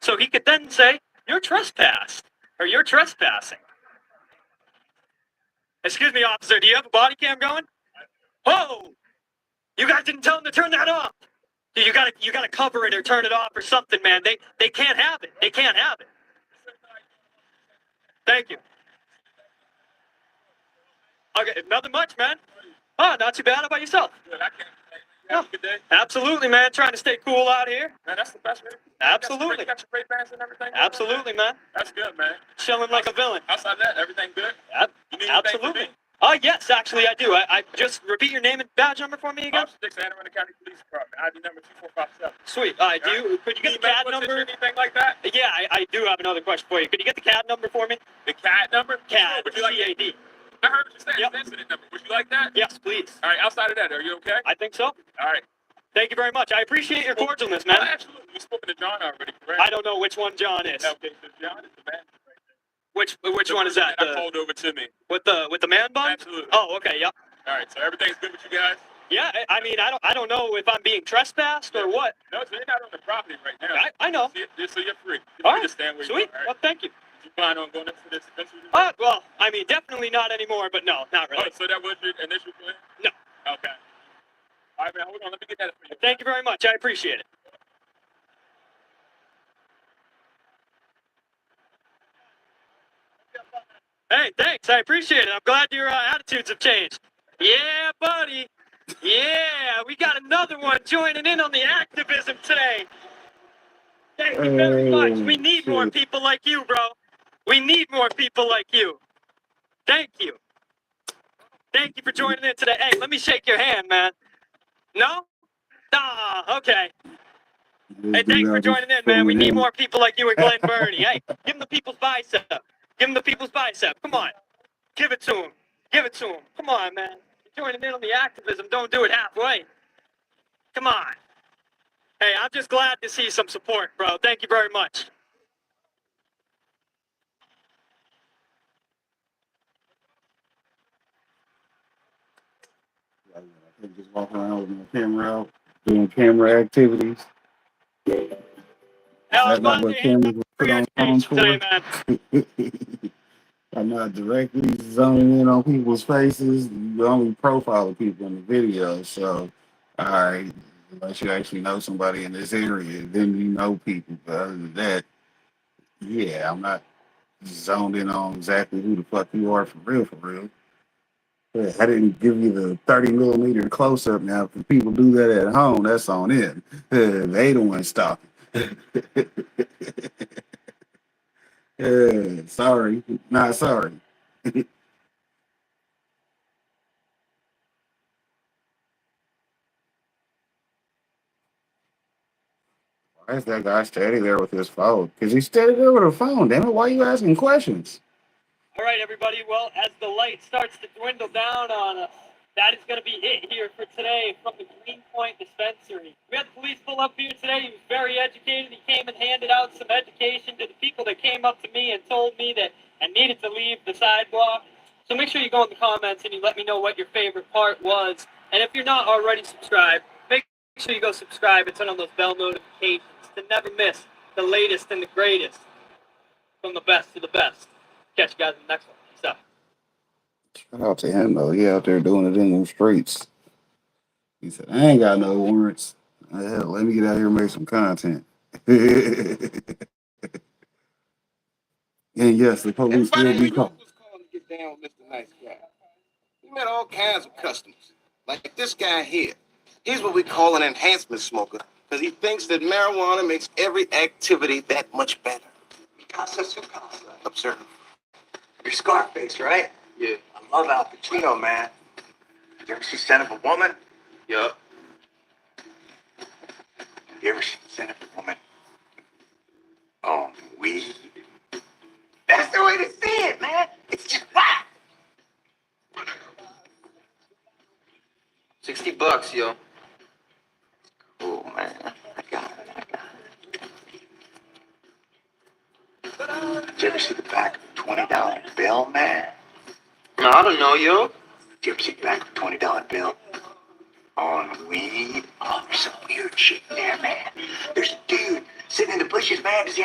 so he could then say, you're trespassed, or you're trespassing. Excuse me, officer, do you have a body cam going? Whoa! You guys didn't tell him to turn that off. Dude, you gotta cover it or turn it off or something, man. They can't have it. They can't have it. Thank you. Okay, nothing much, man. Oh, not too bad. How about yourself? Good, I can't. Have a good day. Absolutely, man. Trying to stay cool out here. Man, that's the best way. Absolutely. You got your great bands and everything? Absolutely, man. That's good, man. Chilling like a villain. Outside that, everything good? You need Absolutely. Oh, yes, actually, I do. I just repeat your name and badge number for me again. Officer Dixon, Anne Arundel County Police Department, ID number 2457. Sweet. Could you get the CAD number? Anything like that? Yeah, I do have another question for you. Could you get the CAD number for me? The CAD number? CAD. Would you like CAD. I heard what you said. Yep. The incident number. Would you like that? Yes, please. All right. Outside of that, are you okay? I think so. All right. Thank you very much. I appreciate your cordialness, man. Absolutely. You've spoken to John already, correct? I don't know which one John is. Okay, so John is the man. Which one is that? I called over to me. With the man bun? Absolutely. Oh, okay, yep. All right. So everything's good with you guys? Yeah, I mean, I don't know if I'm being trespassed or what. No, so you're not on the property right now. I know. So you're free. All right. Just stand where Sweet. you are. Well, thank you. You plan on going into this eventually? Well, I mean, definitely not anymore, but no, not really. Oh, so that was your initial plan? No. Okay. All right, man, hold on. Let me get that for you. Thank you very much. I appreciate it. Hey, thanks. I appreciate it. I'm glad your attitudes have changed. Yeah, buddy. Yeah, we got another one joining in on the activism today. Thank you very much. We need more people like you, bro. We need more people like you. Thank you. Thank you for joining in today. Hey, let me shake your hand, man. No? Ah, okay. Hey, thanks for joining in, man. We need more people like you and Glenn Burney. Hey, give him the people's bicep. Give him the people's bicep. Come on. Give it to him. Give it to him. Come on, man. You're joining in on the activism. Don't do it halfway. Come on. Hey, I'm just glad to see some support, bro. Thank you very much. Just walk around with my camera out, doing camera activities. That's not what cameras were put on phones for. Today, man. I'm not directly zoning in on people's faces. You only profile people in the video. So, all right, unless you actually know somebody in this area, then you know people. But other than that, yeah, I'm not zoned in on exactly who the fuck you are for real, for real. Yeah, I didn't give you the 30 millimeter close up. Now, if people do that at home, that's on them. They the ones stopping. Sorry, not sorry. Why is that guy steady there with his phone? Because he's steady there with a phone. Damn it, why are you asking questions? All right, everybody. Well, as the light starts to dwindle down on us, that is going to be it here for today from the Greenpoint Dispensary. We had the police pull up here today. He was very educated. He came and handed out some education to the people that came up to me and told me that I needed to leave the sidewalk. So make sure you go in the comments and you let me know what your favorite part was. And if you're not already subscribed, make sure you go subscribe and turn on those bell notifications to never miss the latest and the greatest from the best to the best. Catch you guys in the next one. Peace out. Shout out to him, though. He out there doing it in the streets. He said, I ain't got no warrants. Hell, let me get out here and make some content. And yes, the police will be called. Was calling to get down with Mr. Nice Guy. We met all kinds of customers, like this guy here. He's what we call an enhancement smoker, because he thinks that marijuana makes every activity that much better. Casa su casa. Observe. You're Scarface, right? Yeah. I love Al Pacino, man. You ever see Son of a Woman? Yup. You ever seen Son of a Woman? On weed. That's the way to see it, man. It's just whack. $60, yo. Cool, man. I got it. Did you ever see the back of a $20 bill, man? No, I don't know, yo. Did you ever see the back of a $20 bill? On weed? Oh, there's some weird shit in there, man. There's a dude sitting in the bushes, man. Does he